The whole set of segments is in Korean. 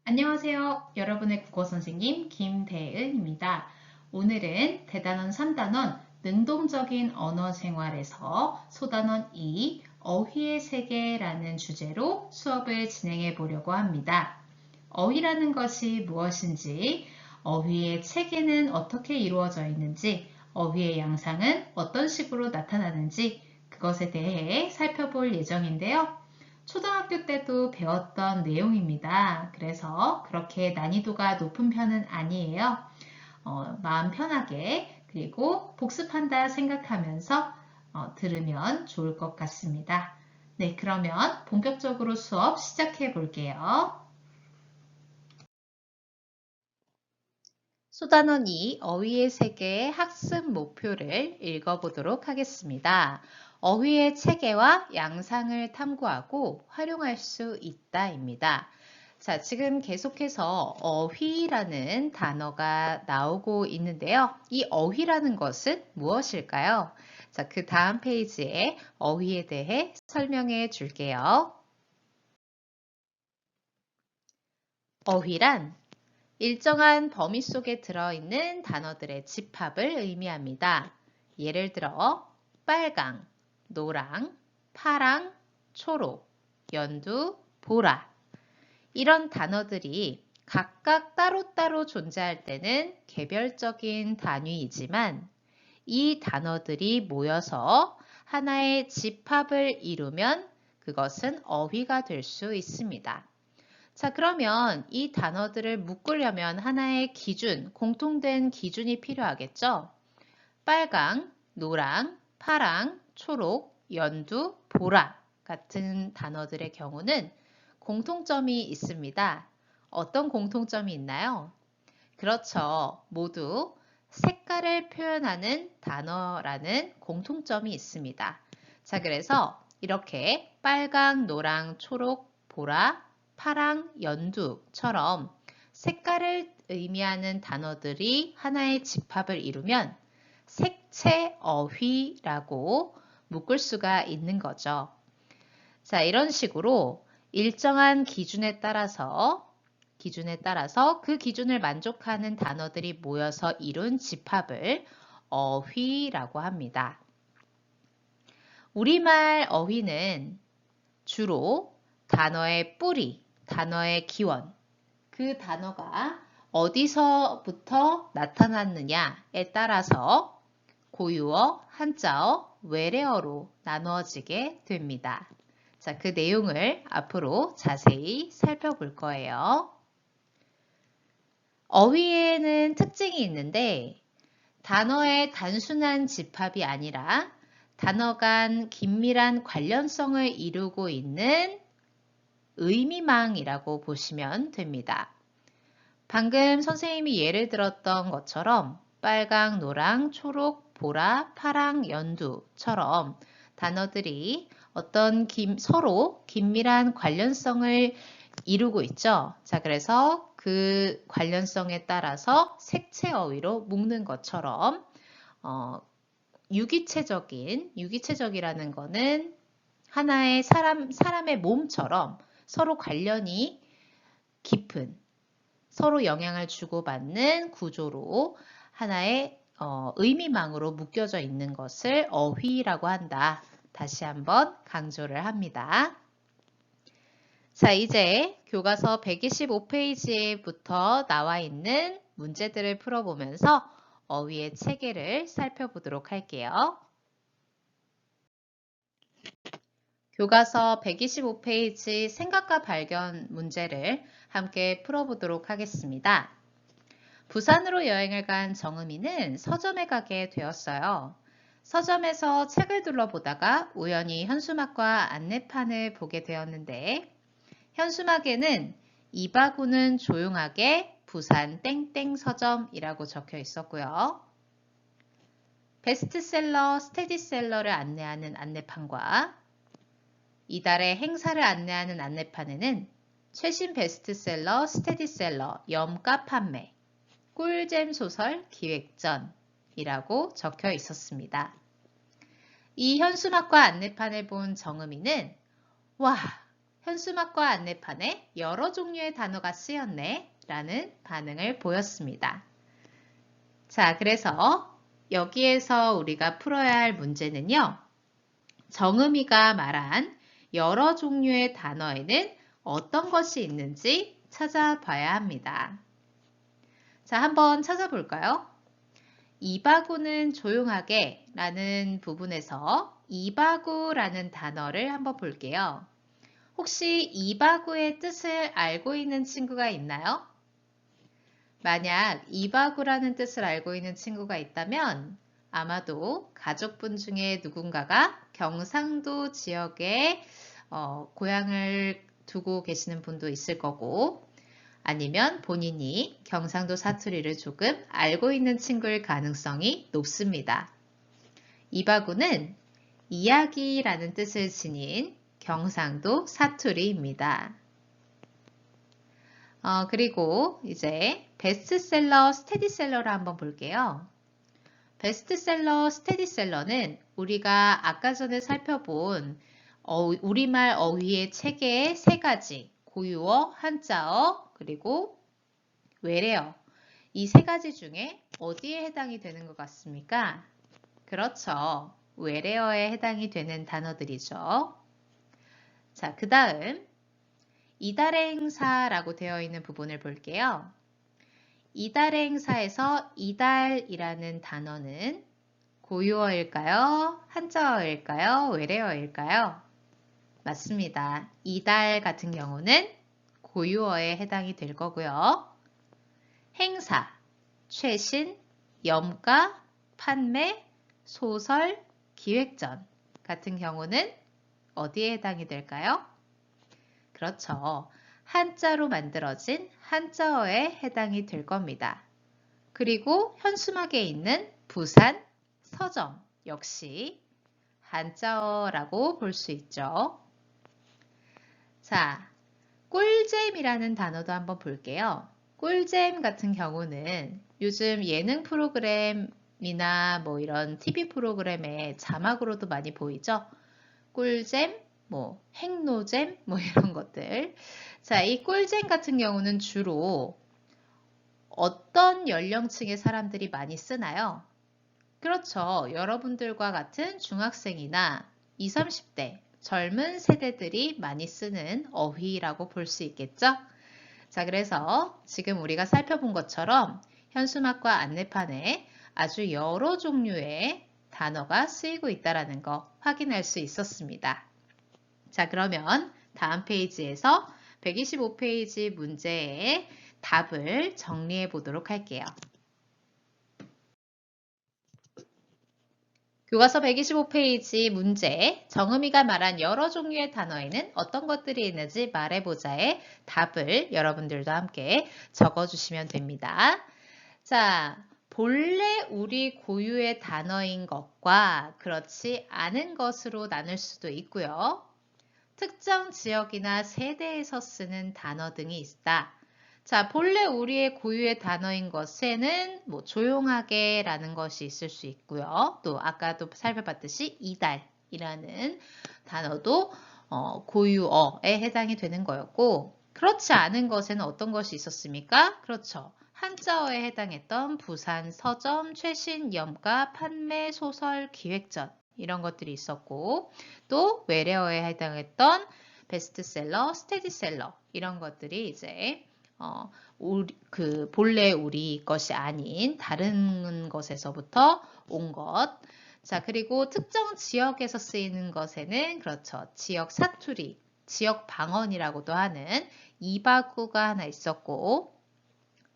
안녕하세요. 여러분의 국어 선생님 김대은입니다. 오늘은 대단원 3단원 능동적인 언어 생활에서 소단원 2 어휘의 세계라는 주제로 수업을 진행해 보려고 합니다. 어휘라는 것이 무엇인지, 어휘의 체계는 어떻게 이루어져 있는지, 어휘의 양상은 어떤 식으로 나타나는지 그것에 대해 살펴볼 예정인데요. 초등학교 때도 배웠던 내용입니다. 그래서 그렇게 난이도가 높은 편은 아니에요. 마음 편하게 그리고 복습한다 생각하면서 들으면 좋을 것 같습니다. 네, 그러면 본격적으로 수업 시작해 볼게요. 소단원 2 어휘의 세계의 학습 목표를 읽어보도록 하겠습니다. 어휘의 체계와 양상을 탐구하고 활용할 수 있다입니다. 자, 지금 계속해서 어휘라는 단어가 나오고 있는데요. 이 어휘라는 것은 무엇일까요? 자, 그 다음 페이지에 어휘에 대해 설명해 줄게요. 어휘란 일정한 범위 속에 들어있는 단어들의 집합을 의미합니다. 예를 들어 빨강, 노랑, 파랑, 초록, 연두, 보라 이런 단어들이 각각 따로따로 존재할 때는 개별적인 단위이지만 이 단어들이 모여서 하나의 집합을 이루면 그것은 어휘가 될 수 있습니다. 자, 그러면 이 단어들을 묶으려면 하나의 기준, 공통된 기준이 필요하겠죠? 빨강, 노랑, 파랑, 초록, 연두, 보라 같은 단어들의 경우는 공통점이 있습니다. 어떤 공통점이 있나요? 그렇죠. 모두 색깔을 표현하는 단어라는 공통점이 있습니다. 자, 그래서 이렇게 빨강, 노랑, 초록, 보라, 파랑, 연두처럼 색깔을 의미하는 단어들이 하나의 집합을 이루면 색채어휘라고 묶을 수가 있는 거죠. 자, 이런 식으로 일정한 기준에 따라서 그 기준을 만족하는 단어들이 모여서 이룬 집합을 어휘라고 합니다. 우리말 어휘는 주로 단어의 뿌리, 단어의 기원, 그 단어가 어디서부터 나타났느냐에 따라서 고유어, 한자어, 외래어로 나누어지게 됩니다. 자, 그 내용을 앞으로 자세히 살펴볼 거예요. 어휘에는 특징이 있는데 단어의 단순한 집합이 아니라 단어 간 긴밀한 관련성을 이루고 있는 의미망이라고 보시면 됩니다. 방금 선생님이 예를 들었던 것처럼 빨강, 노랑, 초록, 보라, 파랑, 연두처럼 단어들이 어떤 서로 긴밀한 관련성을 이루고 있죠. 자, 그래서 그 관련성에 따라서 색채어휘로 묶는 것처럼 유기체적이라는 거는 하나의 사람의 몸처럼 서로 관련이 깊은, 서로 영향을 주고받는 구조로 하나의 의미망으로 묶여져 있는 것을 어휘라고 한다. 다시 한번 강조를 합니다. 자, 이제 교과서 125페이지부터 나와 있는 문제들을 풀어보면서 어휘의 체계를 살펴보도록 할게요. 교과서 125페이지 생각과 발견 문제를 함께 풀어보도록 하겠습니다. 부산으로 여행을 간 정음이는 서점에 가게 되었어요. 서점에서 책을 둘러보다가 우연히 현수막과 안내판을 보게 되었는데 현수막에는 이바구는 조용하게 부산 땡땡 서점이라고 적혀 있었고요. 베스트셀러, 스테디셀러를 안내하는 안내판과 이달의 행사를 안내하는 안내판에는 최신 베스트셀러, 스테디셀러, 염가 판매, 꿀잼 소설 기획전이라고 적혀 있었습니다. 이 현수막과 안내판을 본 정음이는 와, 현수막과 안내판에 여러 종류의 단어가 쓰였네 라는 반응을 보였습니다. 자, 그래서 여기에서 우리가 풀어야 할 문제는요. 정음이가 말한 여러 종류의 단어에는 어떤 것이 있는지 찾아봐야 합니다. 자, 한번 찾아볼까요? 이바구는 조용하게 라는 부분에서 이바구라는 단어를 한번 볼게요. 혹시 이바구의 뜻을 알고 있는 친구가 있나요? 만약 이바구라는 뜻을 알고 있는 친구가 있다면 아마도 가족분 중에 누군가가 경상도 지역에 고향을 두고 계시는 분도 있을 거고 아니면 본인이 경상도 사투리를 조금 알고 있는 친구일 가능성이 높습니다. 이바구는 이야기라는 뜻을 지닌 경상도 사투리입니다. 그리고 이제 베스트셀러, 스테디셀러를 한번 볼게요. 베스트셀러, 스테디셀러는 우리가 아까 전에 살펴본 우리말 어휘의 체계의 세 가지, 고유어, 한자어, 그리고 외래어. 이 세 가지 중에 어디에 해당이 되는 것 같습니까? 그렇죠. 외래어에 해당이 되는 단어들이죠. 자, 그 다음 이달의 행사라고 되어 있는 부분을 볼게요. 이달의 행사에서 이달이라는 단어는 고유어일까요? 한자어일까요? 외래어일까요? 맞습니다. 이달 같은 경우는 고유어에 해당이 될 거고요. 행사, 최신, 염가, 판매, 소설, 기획전 같은 경우는 어디에 해당이 될까요? 그렇죠. 한자로 만들어진 한자어에 해당이 될 겁니다. 그리고 현수막에 있는 부산, 서점 역시 한자어라고 볼 수 있죠. 자, 꿀잼이라는 단어도 한번 볼게요. 꿀잼 같은 경우는 요즘 예능 프로그램이나 뭐 이런 TV 프로그램의 자막으로도 많이 보이죠? 꿀잼, 뭐 핵노잼, 뭐 이런 것들. 자, 이 꿀잼 같은 경우는 주로 어떤 연령층의 사람들이 많이 쓰나요? 그렇죠. 여러분들과 같은 중학생이나 20, 30대 젊은 세대들이 많이 쓰는 어휘라고 볼 수 있겠죠? 자, 그래서 지금 우리가 살펴본 것처럼 현수막과 안내판에 아주 여러 종류의 단어가 쓰이고 있다는 거 확인할 수 있었습니다. 자, 그러면 다음 페이지에서 125페이지 문제의 답을 정리해 보도록 할게요. 교과서 125페이지 문제, 정음이가 말한 여러 종류의 단어에는 어떤 것들이 있는지 말해보자의 답을 여러분들도 함께 적어주시면 됩니다. 자, 본래 우리 고유의 단어인 것과 그렇지 않은 것으로 나눌 수도 있고요. 특정 지역이나 세대에서 쓰는 단어 등이 있다. 자, 본래 우리의 고유의 단어인 것에는 뭐 조용하게 라는 것이 있을 수 있고요. 또 아까도 살펴봤듯이 이달이라는 단어도 고유어에 해당이 되는 거였고 그렇지 않은 것에는 어떤 것이 있었습니까? 그렇죠. 한자어에 해당했던 부산, 서점, 최신, 염가, 판매, 소설, 기획전 이런 것들이 있었고 또 외래어에 해당했던 베스트셀러, 스테디셀러 이런 것들이 이제 본래 우리 것이 아닌 다른 것에서부터 온 것. 자, 그리고 특정 지역에서 쓰이는 것에는 그렇죠. 지역 사투리, 지역 방언이라고도 하는 이바구가 하나 있었고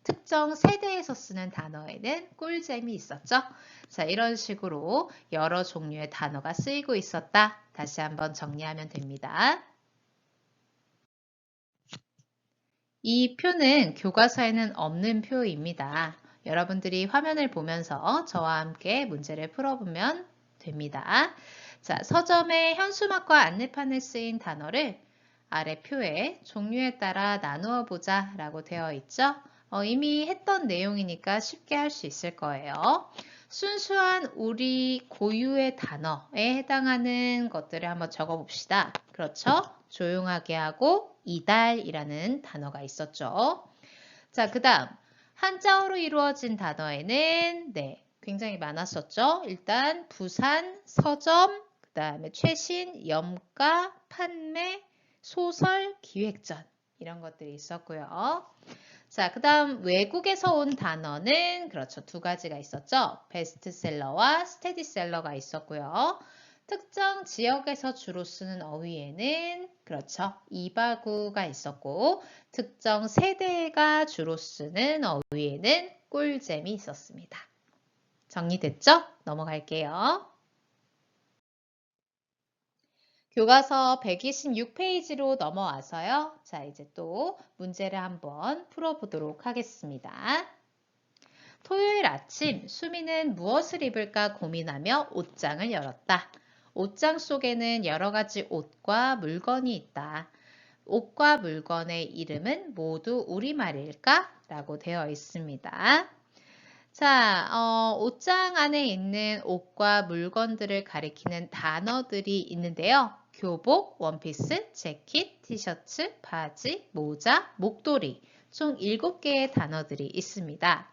특정 세대에서 쓰는 단어에는 꿀잼이 있었죠. 자, 이런 식으로 여러 종류의 단어가 쓰이고 있었다. 다시 한번 정리하면 됩니다. 이 표는 교과서에는 없는 표입니다. 여러분들이 화면을 보면서 저와 함께 문제를 풀어보면 됩니다. 자, 서점의 현수막과 안내판에 쓰인 단어를 아래 표에 종류에 따라 나누어 보자 라고 되어 있죠. 이미 했던 내용이니까 쉽게 할 수 있을 거예요. 순수한 우리 고유의 단어에 해당하는 것들을 한번 적어 봅시다. 그렇죠? 조용하게 하고 이달이라는 단어가 있었죠. 자, 그 다음 한자어로 이루어진 단어에는 굉장히 많았었죠. 일단 부산, 서점, 그 다음에 최신, 염가, 판매, 소설, 기획전 이런 것들이 있었고요. 자, 그 다음 외국에서 온 단어는 그렇죠. 두 가지가 있었죠. 베스트셀러와 스테디셀러가 있었고요. 특정 지역에서 주로 쓰는 어휘에는 그렇죠. 이바구가 있었고 특정 세대가 주로 쓰는 어휘에는 꿀잼이 있었습니다. 정리됐죠? 넘어갈게요. 교과서 126페이지로 넘어와서요. 자, 이제 또 문제를 한번 풀어보도록 하겠습니다. 토요일 아침 수미는 무엇을 입을까 고민하며 옷장을 열었다. 옷장 속에는 여러 가지 옷과 물건이 있다. 옷과 물건의 이름은 모두 우리말일까? 라고 되어 있습니다. 자, 옷장 안에 있는 옷과 물건들을 가리키는 단어들이 있는데요. 교복, 원피스, 재킷, 티셔츠, 바지, 모자, 목도리 총 7개의 단어들이 있습니다.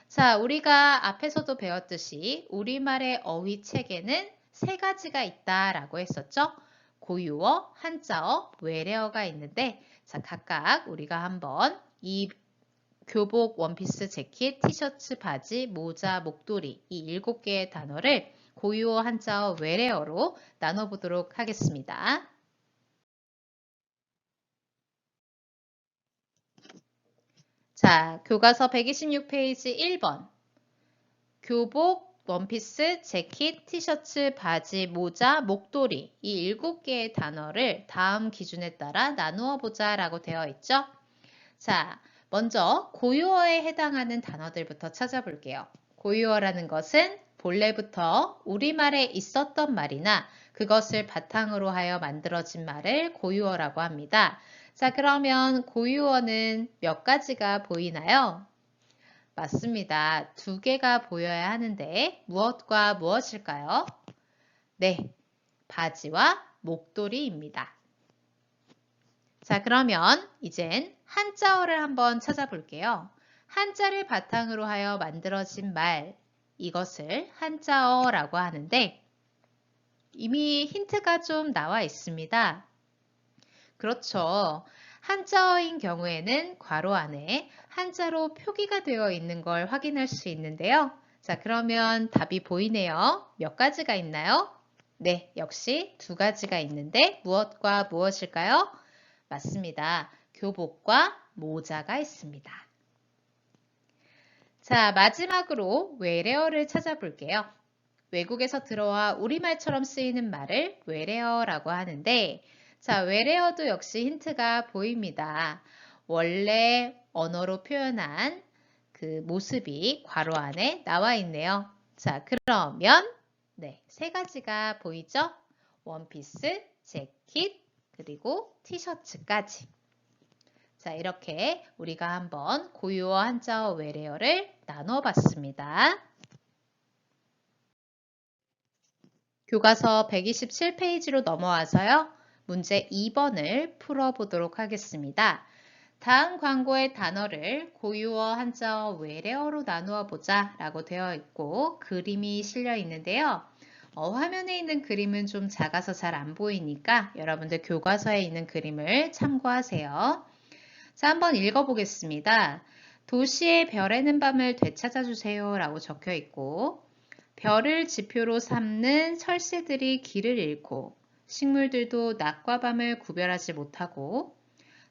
자, 우리가 앞에서도 배웠듯이 우리말의 어휘 체계는 3가지가 있다라고 했었죠. 고유어, 한자어, 외래어가 있는데 자, 각각 우리가 한번 이 교복, 원피스, 재킷, 티셔츠, 바지, 모자, 목도리 이 7개의 단어를 고유어, 한자어, 외래어로 나눠보도록 하겠습니다. 자, 교과서 126페이지 1번 교복, 원피스, 재킷, 티셔츠, 바지, 모자, 목도리 이 7개의 단어를 다음 기준에 따라 나누어 보자 라고 되어 있죠. 자, 먼저 고유어에 해당하는 단어들부터 찾아볼게요. 고유어라는 것은 본래부터 우리말에 있었던 말이나 그것을 바탕으로 하여 만들어진 말을 고유어라고 합니다. 자, 그러면 고유어는 몇 가지가 보이나요? 맞습니다. 2개가 보여야 하는데 무엇과 무엇일까요? 네, 바지와 목도리입니다. 자, 그러면 이젠 한자어를 한번 찾아볼게요. 한자를 바탕으로 하여 만들어진 말, 이것을 한자어라고 하는데 이미 힌트가 좀 나와 있습니다. 그렇죠. 한자어인 경우에는 괄호 안에 한자로 표기가 되어 있는 걸 확인할 수 있는데요. 자, 그러면 답이 보이네요. 몇 가지가 있나요? 네, 역시 2가지가 있는데 무엇과 무엇일까요? 맞습니다. 교복과 모자가 있습니다. 자, 마지막으로 외래어를 찾아볼게요. 외국에서 들어와 우리말처럼 쓰이는 말을 외래어라고 하는데 자, 외래어도 역시 힌트가 보입니다. 원래 언어로 표현한 그 모습이 괄호 안에 나와 있네요. 자, 그러면 3가지가 보이죠? 원피스, 재킷, 그리고 티셔츠까지. 자, 이렇게 우리가 한번 고유어, 한자어, 외래어를 나눠 봤습니다. 교과서 127페이지로 넘어와서요. 문제 2번을 풀어보도록 하겠습니다. 다음 광고의 단어를 고유어, 한자어, 외래어로 나누어 보자 라고 되어 있고 그림이 실려 있는데요. 화면에 있는 그림은 좀 작아서 잘 안 보이니까 여러분들 교과서에 있는 그림을 참고하세요. 자, 한번 읽어보겠습니다. 도시의 별에는 밤을 되찾아 주세요 라고 적혀 있고 별을 지표로 삼는 철새들이 길을 잃고 식물들도 낮과 밤을 구별하지 못하고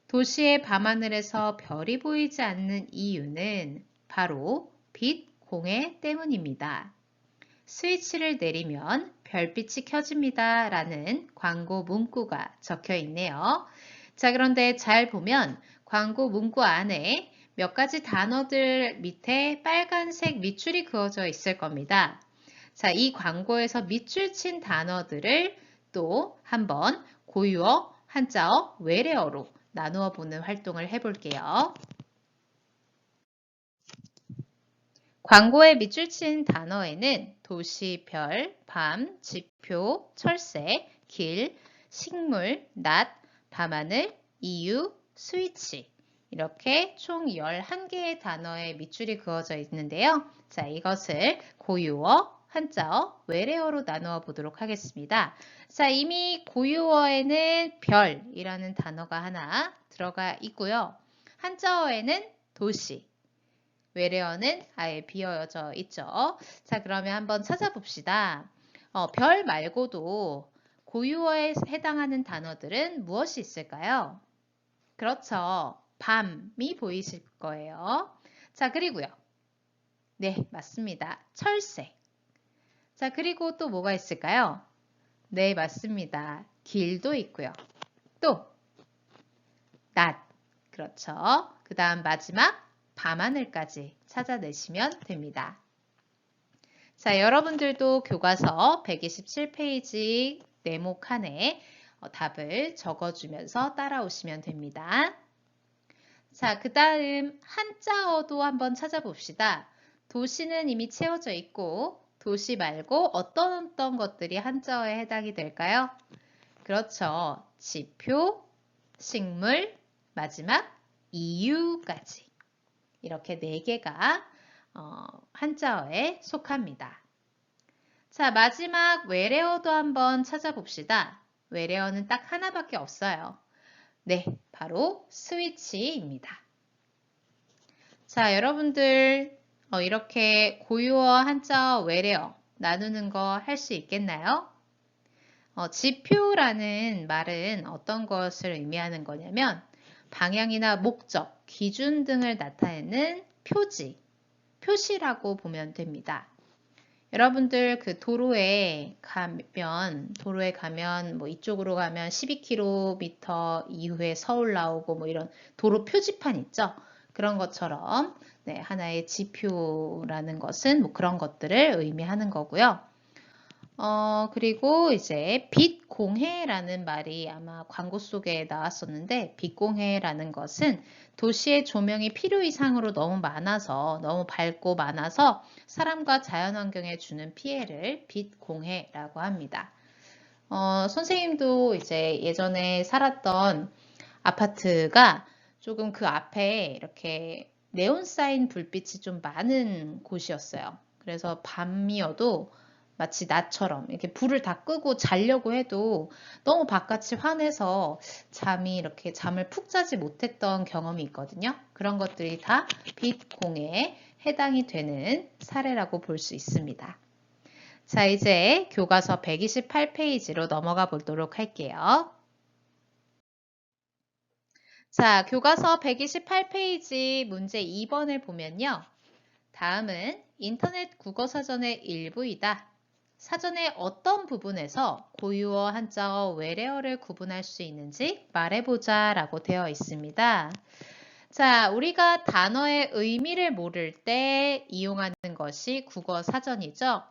도시의 밤하늘에서 별이 보이지 않는 이유는 바로 빛, 공해 때문입니다. 스위치를 내리면 별빛이 켜집니다. 라는 광고 문구가 적혀 있네요. 자, 그런데 잘 보면 광고 문구 안에 몇 가지 단어들 밑에 빨간색 밑줄이 그어져 있을 겁니다. 자, 이 광고에서 밑줄 친 단어들을 또 한번 고유어, 한자어, 외래어로 나누어 보는 활동을 해볼게요. 광고에 밑줄 친 단어에는 도시, 별, 밤, 지표, 철새, 길, 식물, 낮, 밤하늘, 이유, 스위치. 이렇게 총 11개의 단어의 밑줄이 그어져 있는데요. 자, 이것을 고유어, 한자어, 외래어로 나누어 보도록 하겠습니다. 자, 이미 고유어에는 별이라는 단어가 하나 들어가 있고요. 한자어에는 도시, 외래어는 아예 비어져 있죠. 자, 그러면 한번 찾아봅시다. 별 말고도 고유어에 해당하는 단어들은 무엇이 있을까요? 그렇죠. 밤이 보이실 거예요. 자, 그리고요. 네, 맞습니다. 철새. 자, 그리고 또 뭐가 있을까요? 네, 맞습니다. 길도 있고요. 또 낮. 그렇죠. 그 다음 마지막 밤하늘까지 찾아내시면 됩니다. 자, 여러분들도 교과서 127페이지 네모 칸에 답을 적어주면서 따라오시면 됩니다. 자, 그 다음 한자어도 한번 찾아봅시다. 도시는 이미 채워져 있고 도시 말고 어떤 것들이 한자어에 해당이 될까요? 그렇죠. 지표, 식물, 마지막 이유까지. 이렇게 4개가 한자어에 속합니다. 자, 마지막 외래어도 한번 찾아봅시다. 외래어는 딱 하나밖에 없어요. 네, 바로 스위치입니다. 자, 여러분들 이렇게 고유어, 한자어, 외래어 나누는 거 할 수 있겠나요? 지표라는 말은 어떤 것을 의미하는 거냐면 방향이나 목적, 기준 등을 나타내는 표지, 표시라고 보면 됩니다. 여러분들 그 도로에 가면 뭐 이쪽으로 가면 12km 이후에 서울 나오고 뭐 이런 도로 표지판 있죠? 그런 것처럼 네, 하나의 지표라는 것은 뭐 그런 것들을 의미하는 거고요. 그리고 이제 빛공해라는 말이 아마 광고 속에 나왔었는데 빛공해라는 것은 도시의 조명이 필요 이상으로 너무 많아서 너무 밝고 많아서 사람과 자연환경에 주는 피해를 빛공해라고 합니다. 선생님도 이제 예전에 살았던 아파트가 조금 그 앞에 이렇게 네온사인 불빛이 좀 많은 곳이었어요. 그래서 밤이어도 마치 낮처럼 이렇게 불을 다 끄고 자려고 해도 너무 바깥이 환해서 잠을 푹 자지 못했던 경험이 있거든요. 그런 것들이 다 빛공해에 해당이 되는 사례라고 볼 수 있습니다. 자, 이제 교과서 128페이지로 넘어가 보도록 할게요. 자, 교과서 128페이지 문제 2번을 보면요. 다음은 인터넷 국어사전의 일부이다. 사전의 어떤 부분에서 고유어, 한자어, 외래어를 구분할 수 있는지 말해보자 라고 되어 있습니다. 자, 우리가 단어의 의미를 모를 때 이용하는 것이 국어사전이죠.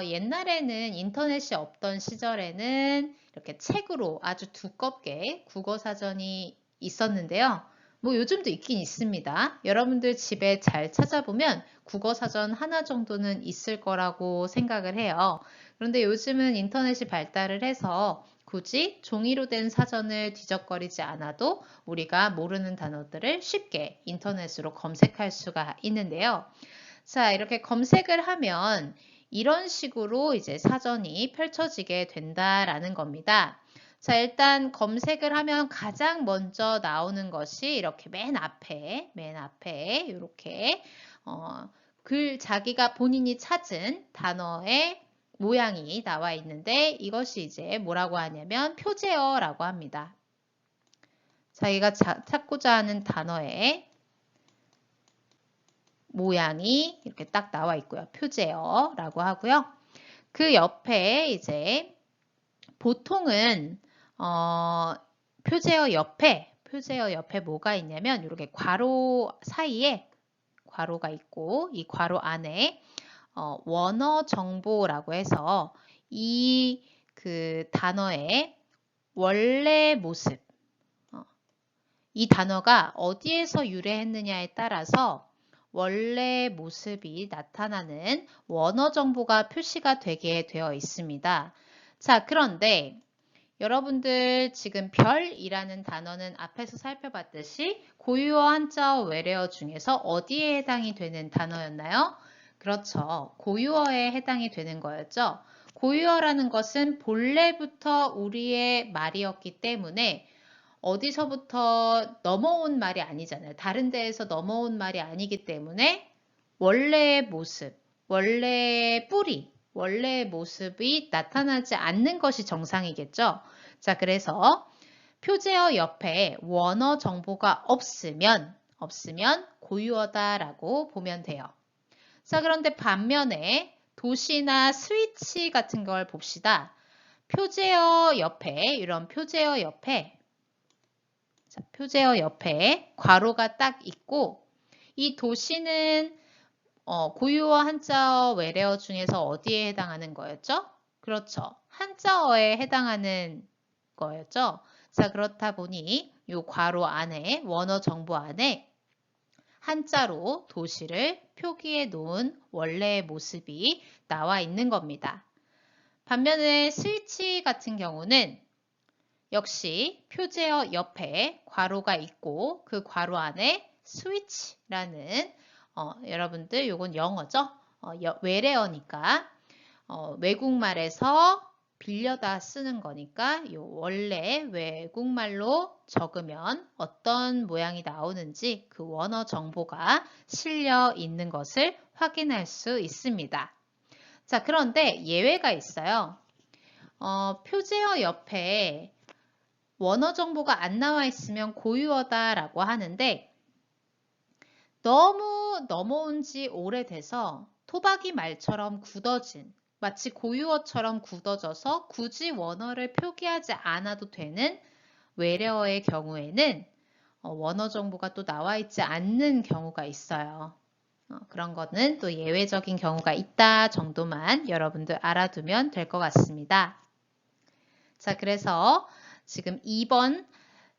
옛날에는 인터넷이 없던 시절에는 이렇게 책으로 아주 두껍게 국어사전이 있었는데요. 뭐 요즘도 있긴 있습니다. 여러분들 집에 잘 찾아보면 국어사전 하나 정도는 있을 거라고 생각을 해요. 그런데 요즘은 인터넷이 발달을 해서 굳이 종이로 된 사전을 뒤적거리지 않아도 우리가 모르는 단어들을 쉽게 인터넷으로 검색할 수가 있는데요. 자, 이렇게 검색을 하면 이런 식으로 이제 사전이 펼쳐지게 된다라는 겁니다. 자, 일단 검색을 하면 가장 먼저 나오는 것이 이렇게 맨 앞에 이렇게 자기가 본인이 찾은 단어의 모양이 나와 있는데 이것이 이제 뭐라고 하냐면 표제어라고 합니다. 자기가 찾고자 하는 단어의 모양이 이렇게 딱 나와 있고요. 표제어라고 하고요. 그 옆에 이제 보통은 표제어 옆에 뭐가 있냐면 이렇게 괄호 사이에 괄호가 있고 이 괄호 안에 원어 정보라고 해서 이 그 단어의 원래 모습 이 단어가 어디에서 유래했느냐에 따라서 원래 모습이 나타나는 원어 정보가 표시가 되게 되어 있습니다. 자, 그런데 여러분들 지금 별이라는 단어는 앞에서 살펴봤듯이 고유어, 한자어, 외래어 중에서 어디에 해당이 되는 단어였나요? 그렇죠. 고유어에 해당이 되는 거였죠. 고유어라는 것은 본래부터 우리의 말이었기 때문에 어디서부터 넘어온 말이 아니잖아요. 다른 데에서 넘어온 말이 아니기 때문에 원래의 모습, 원래의 뿌리, 원래의 모습이 나타나지 않는 것이 정상이겠죠. 자, 그래서 표제어 옆에 원어 정보가 없으면 고유어다라고 보면 돼요. 자, 그런데 반면에 도시나 스위치 같은 걸 봅시다. 표제어 옆에, 이런 표제어 옆에, 자, 표제어 옆에 괄호가 딱 있고, 이 도시는 고유어, 한자어, 외래어 중에서 어디에 해당하는 거였죠? 그렇죠. 한자어에 해당하는 거였죠. 자, 그렇다 보니 이 괄호 안에, 원어 정보 안에 한자로 도시를 표기해 놓은 원래의 모습이 나와 있는 겁니다. 반면에 스위치 같은 경우는 역시 표제어 옆에 괄호가 있고 그 괄호 안에 스위치라는 여러분들 요건 영어죠. 외래어니까 외국말에서 빌려다 쓰는 거니까 요 원래 외국말로 적으면 어떤 모양이 나오는지 그 원어 정보가 실려 있는 것을 확인할 수 있습니다. 자, 그런데 예외가 있어요. 표제어 옆에 원어 정보가 안 나와 있으면 고유어다라고 하는데 너무 넘어온 지 오래돼서 토박이 말처럼 굳어진 마치 고유어처럼 굳어져서 굳이 원어를 표기하지 않아도 되는 외래어의 경우에는 원어 정보가 또 나와 있지 않는 경우가 있어요. 그런 거는 또 예외적인 경우가 있다 정도만 여러분들 알아두면 될 것 같습니다. 자, 그래서 지금 2번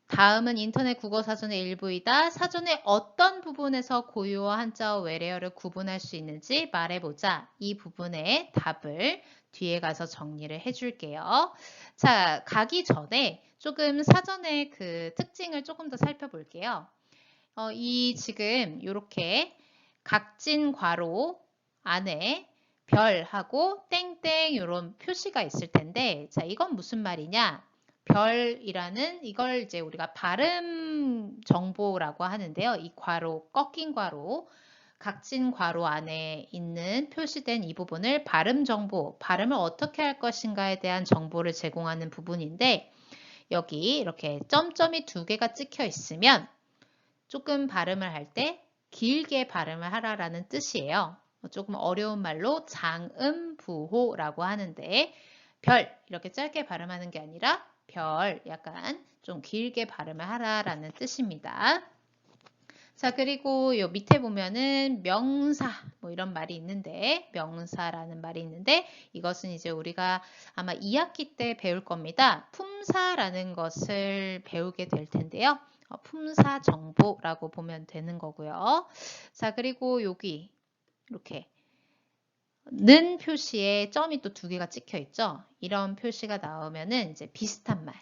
다음은 인터넷 국어사전의 일부이다. 사전의 어떤 부분에서 고유어, 한자어, 외래어를 구분할 수 있는지 말해보자. 이 부분의 답을 뒤에 가서 정리를 해줄게요. 자, 가기 전에 조금 사전의 그 특징을 조금 더 살펴볼게요. 이 지금 이렇게 각진 괄호 안에 별하고 땡땡 이런 표시가 있을 텐데, 자, 이건 무슨 말이냐? 별이라는 이걸 이제 우리가 발음 정보라고 하는데요. 이 괄호, 꺾인 괄호, 각진 괄호 안에 있는 표시된 이 부분을 발음 정보, 발음을 어떻게 할 것인가에 대한 정보를 제공하는 부분인데, 여기 이렇게 점점이 2개가 찍혀 있으면 조금 발음을 할 때 길게 발음을 하라라는 뜻이에요. 조금 어려운 말로 장음부호라고 하는데 별 이렇게 짧게 발음하는 게 아니라 별 약간 좀 길게 발음을 하라라는 뜻입니다. 자, 그리고 요 밑에 보면은 명사 뭐 이런 말이 있는데 명사라는 말이 있는데 이것은 이제 우리가 아마 2학기 때 배울 겁니다. 품사라는 것을 배우게 될 텐데요. 품사 정보라고 보면 되는 거고요. 자, 그리고 여기 이렇게 는 표시에 점이 또 2개가 찍혀 있죠. 이런 표시가 나오면은 이제 비슷한 말,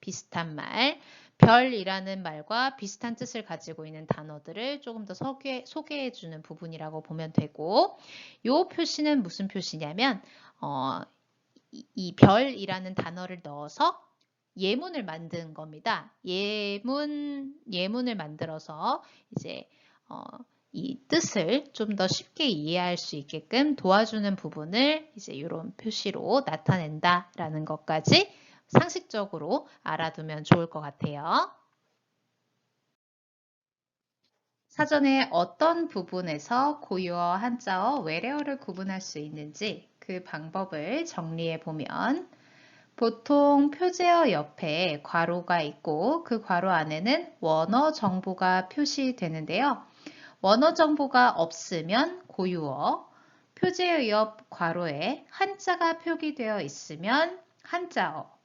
비슷한 말, 별이라는 말과 비슷한 뜻을 가지고 있는 단어들을 조금 더 소개해 주는 부분이라고 보면 되고, 이 표시는 무슨 표시냐면 이 별이라는 단어를 넣어서 예문을 만든 겁니다. 예문을 만들어서 이제 이 뜻을 좀 더 쉽게 이해할 수 있게끔 도와주는 부분을 이제 이런 표시로 나타낸다라는 것까지 상식적으로 알아두면 좋을 것 같아요. 사전에 어떤 부분에서 고유어, 한자어, 외래어를 구분할 수 있는지 그 방법을 정리해 보면 보통 표제어 옆에 괄호가 있고 그 괄호 안에는 원어 정보가 표시되는데요. 원어 정보가 없으면 고유어, 표제어 옆 괄호에 한자가 표기되어 있으면 한자어,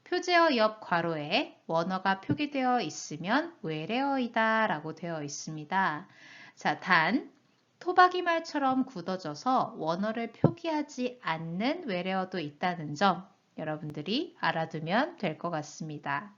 표제어 옆 괄호에 원어가 표기되어 있으면 외래어이다 라고 되어 있습니다. 자, 단 토박이 말처럼 굳어져서 원어를 표기하지 않는 외래어도 있다는 점 여러분들이 알아두면 될 것 같습니다.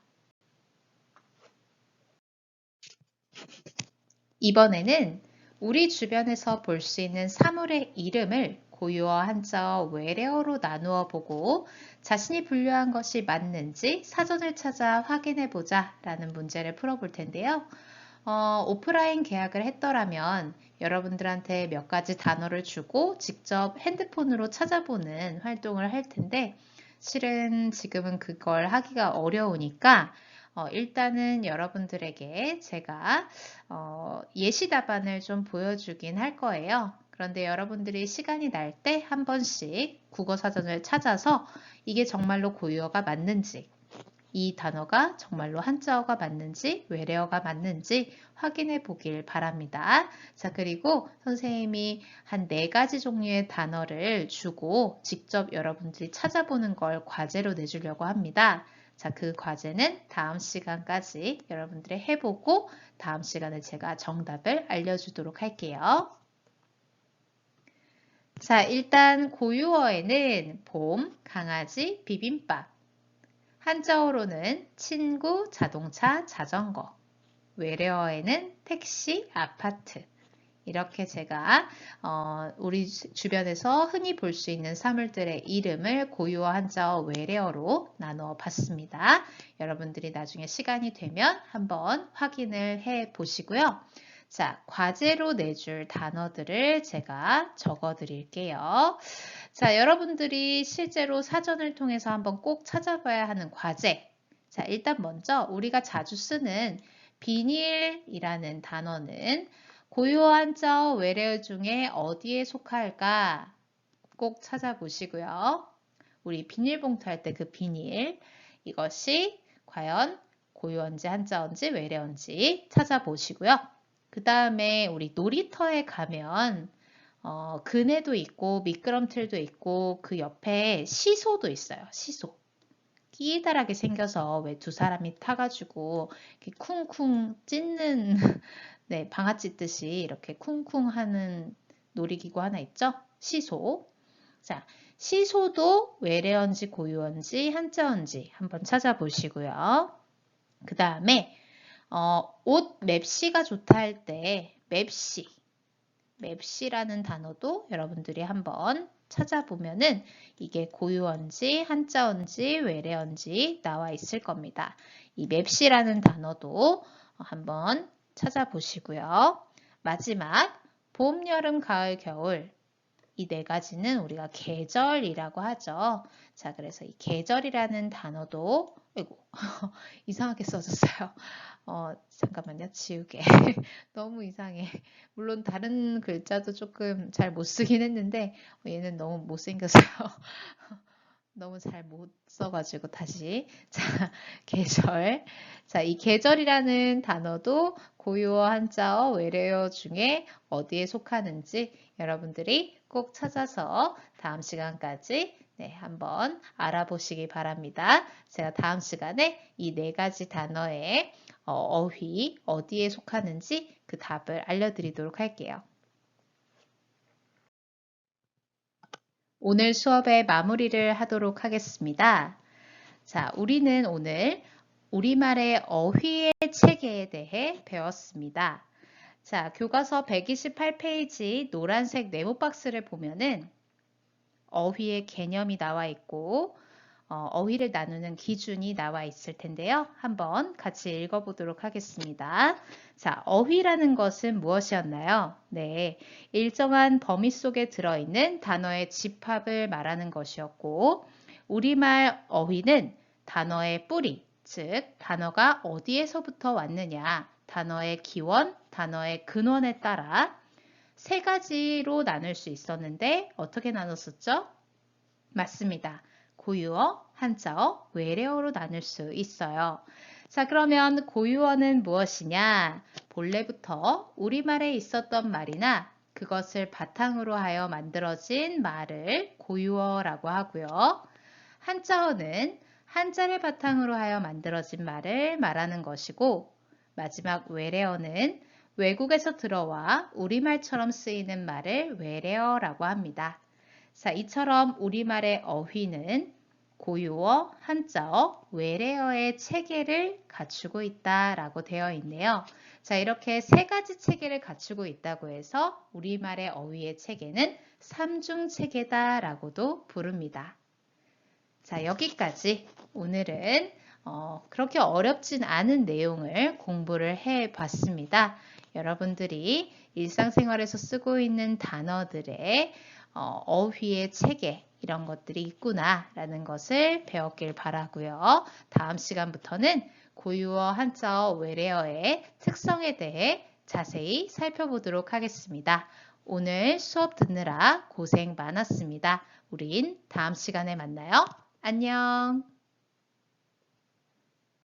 이번에는 우리 주변에서 볼 수 있는 사물의 이름을 고유어, 한자어, 외래어로 나누어 보고 자신이 분류한 것이 맞는지 사전을 찾아 확인해 보자 라는 문제를 풀어볼 텐데요. 오프라인 계약을 했더라면 여러분들한테 몇 가지 단어를 주고 직접 핸드폰으로 찾아보는 활동을 할 텐데 실은 지금은 그걸 하기가 어려우니까 일단은 여러분들에게 제가 예시 답안을 좀 보여주긴 할 거예요. 그런데 여러분들이 시간이 날 때 한 번씩 국어사전을 찾아서 이게 정말로 고유어가 맞는지 이 단어가 정말로 한자어가 맞는지 외래어가 맞는지 확인해 보길 바랍니다. 자, 그리고 선생님이 한 4가지 종류의 단어를 주고 직접 여러분들이 찾아보는 걸 과제로 내주려고 합니다. 자, 그 과제는 다음 시간까지 여러분들이 해보고 다음 시간에 제가 정답을 알려주도록 할게요. 자, 일단 고유어에는 봄, 강아지, 비빔밥, 한자어로는 친구, 자동차, 자전거, 외래어에는 택시, 아파트. 이렇게 제가 우리 주변에서 흔히 볼 수 있는 사물들의 이름을 고유어, 한자어, 외래어로 나누어 봤습니다. 여러분들이 나중에 시간이 되면 한번 확인을 해 보시고요. 자, 과제로 내줄 단어들을 제가 적어 드릴게요. 자, 여러분들이 실제로 사전을 통해서 한번 꼭 찾아봐야 하는 과제. 자, 일단 먼저 우리가 자주 쓰는 비닐이라는 단어는 고유어, 한자어, 외래어 중에 어디에 속할까? 꼭 찾아보시고요. 우리 비닐봉투 할 때 그 비닐, 이것이 과연 고유어인지 한자어인지 외래어인지 찾아보시고요. 그 다음에 우리 놀이터에 가면 그네도 있고 미끄럼틀도 있고 그 옆에 시소도 있어요. 시소. 끼다랗게 생겨서 왜 두 사람이 타가지고 이렇게 쿵쿵 찢는 네, 방아 찢듯이 이렇게 쿵쿵 하는 놀이기구 하나 있죠? 시소. 자, 시소도 외래어인지 고유어인지 한자어인지 한번 찾아보시고요. 그 다음에 옷 맵시가 좋다 할 때 맵시. 맵시라는 단어도 여러분들이 한번 찾아보면은 이게 고유어인지 한자어인지 외래어인지 나와 있을 겁니다. 이 맵시라는 단어도 한번 찾아보시고요. 마지막 봄, 여름, 가을, 겨울 이 4가지는 우리가 계절이라고 하죠. 자, 그래서 이 계절이라는 단어도 아이고 이상하게 써졌어요. 잠깐만요. 지우개. 너무 이상해. 물론 다른 글자도 조금 잘 못 쓰긴 했는데 얘는 너무 못생겨서요. 너무 잘 못 써가지고 다시. 자, 계절. 자, 이 계절이라는 단어도 고유어, 한자어, 외래어 중에 어디에 속하는지 여러분들이 꼭 찾아서 다음 시간까지 한번 알아보시기 바랍니다. 제가 다음 시간에 이 4가지 단어의 어휘, 어디에 속하는지 그 답을 알려드리도록 할게요. 오늘 수업의 마무리를 하도록 하겠습니다. 자, 우리는 오늘 우리말의 어휘의 체계에 대해 배웠습니다. 자, 교과서 128페이지 노란색 네모 박스를 보면은 어휘의 개념이 나와 있고 어휘를 나누는 기준이 나와 있을 텐데요. 한번 같이 읽어보도록 하겠습니다. 자, 어휘라는 것은 무엇이었나요? 네, 일정한 범위 속에 들어있는 단어의 집합을 말하는 것이었고 우리말 어휘는 단어의 뿌리, 즉 단어가 어디에서부터 왔느냐, 단어의 기원, 단어의 근원에 따라 3가지로 나눌 수 있었는데 어떻게 나눴었죠? 맞습니다. 고유어, 한자어, 외래어로 나눌 수 있어요. 자, 그러면 고유어는 무엇이냐? 본래부터 우리말에 있었던 말이나 그것을 바탕으로 하여 만들어진 말을 고유어라고 하고요. 한자어는 한자를 바탕으로 하여 만들어진 말을 말하는 것이고 마지막 외래어는 외국에서 들어와 우리말처럼 쓰이는 말을 외래어라고 합니다. 자, 이처럼 우리말의 어휘는 고유어, 한자어, 외래어의 체계를 갖추고 있다라고 되어 있네요. 자, 이렇게 세 가지 체계를 갖추고 있다고 해서 우리말의 어휘의 체계는 삼중체계다라고도 부릅니다. 자, 여기까지 오늘은 그렇게 어렵진 않은 내용을 공부를 해 봤습니다. 여러분들이 일상생활에서 쓰고 있는 단어들의 어휘의 체계 이런 것들이 있구나라는 것을 배웠길 바라고요. 다음 시간부터는 고유어, 한자어, 외래어의 특성에 대해 자세히 살펴보도록 하겠습니다. 오늘 수업 듣느라 고생 많았습니다. 우린 다음 시간에 만나요. 안녕.